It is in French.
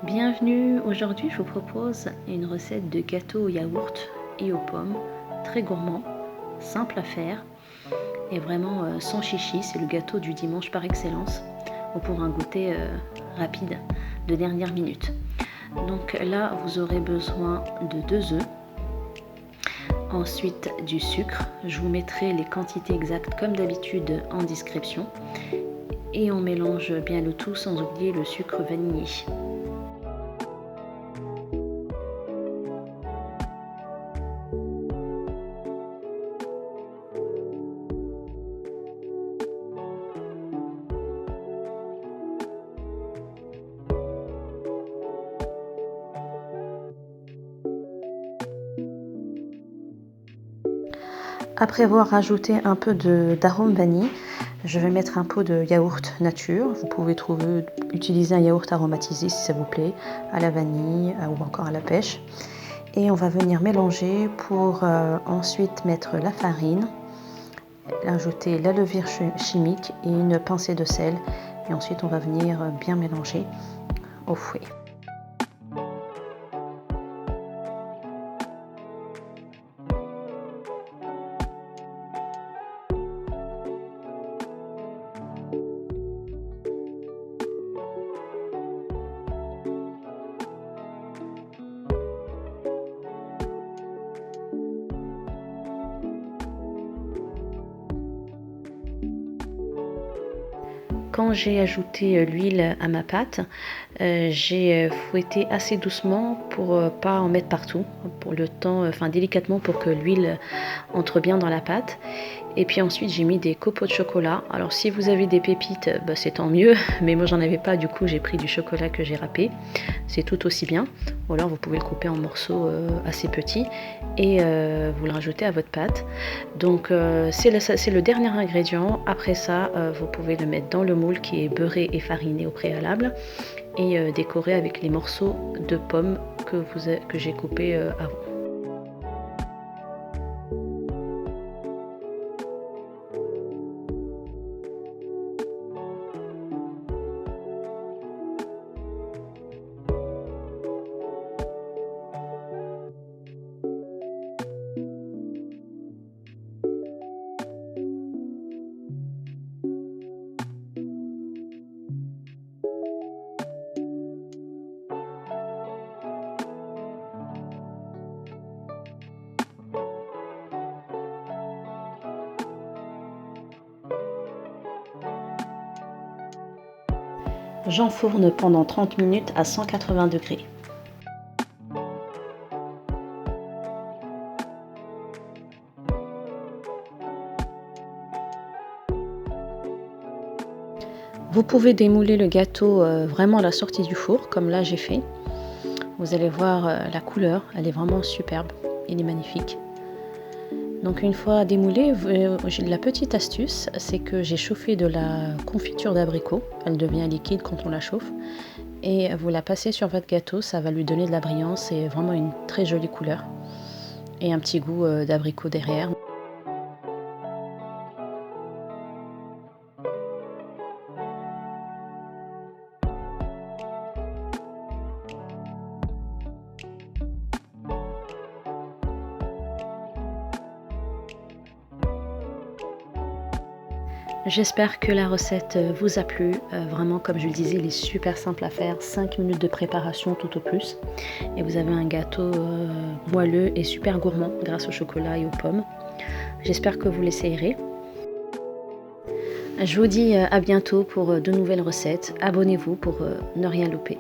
Bienvenue, aujourd'hui je vous propose une recette de gâteau au yaourt et aux pommes, très gourmand, simple à faire et vraiment sans chichi, c'est le gâteau du dimanche par excellence ou pour un goûter rapide de dernière minute. Donc là vous aurez besoin de 2 œufs, ensuite du sucre, je vous mettrai les quantités exactes comme d'habitude en description et on mélange bien le tout sans oublier le sucre vanillé. Après avoir rajouté un peu d'arôme vanille, je vais mettre un pot de yaourt nature. Vous pouvez utiliser un yaourt aromatisé si ça vous plaît, à la vanille ou encore à la pêche. Et on va venir mélanger pour ensuite mettre la farine, ajouter la levure chimique et une pincée de sel. Et ensuite on va venir bien mélanger au fouet. Quand j'ai ajouté l'huile à ma pâte, j'ai fouetté assez doucement pour pas en mettre partout, pour le temps, délicatement pour que l'huile entre bien dans la pâte. Et puis ensuite j'ai mis des copeaux de chocolat. Alors si vous avez des pépites, c'est tant mieux, mais moi j'en avais pas, du coup j'ai pris du chocolat que j'ai râpé. C'est tout aussi bien. Ou alors vous pouvez le couper en morceaux assez petits et vous le rajoutez à votre pâte. Donc c'est le dernier ingrédient. Après ça, vous pouvez le mettre dans le moule qui est beurré et fariné au préalable et décorer avec les morceaux de pommes que j'ai coupés avant. J'enfourne pendant 30 minutes à 180 degrés. Vous pouvez démouler le gâteau vraiment à la sortie du four, comme là j'ai fait. Vous allez voir la couleur, elle est vraiment superbe, il est magnifique. Donc une fois démoulé, la petite astuce, c'est que j'ai chauffé de la confiture d'abricot. Elle devient liquide quand on la chauffe. Et vous la passez sur votre gâteau, ça va lui donner de la brillance et vraiment une très jolie couleur. Et un petit goût d'abricot derrière. J'espère que la recette vous a plu. Vraiment, comme je le disais, il est super simple à faire. 5 minutes de préparation tout au plus. Et vous avez un gâteau moelleux et super gourmand grâce au chocolat et aux pommes. J'espère que vous l'essayerez. Je vous dis à bientôt pour de nouvelles recettes. Abonnez-vous pour ne rien louper.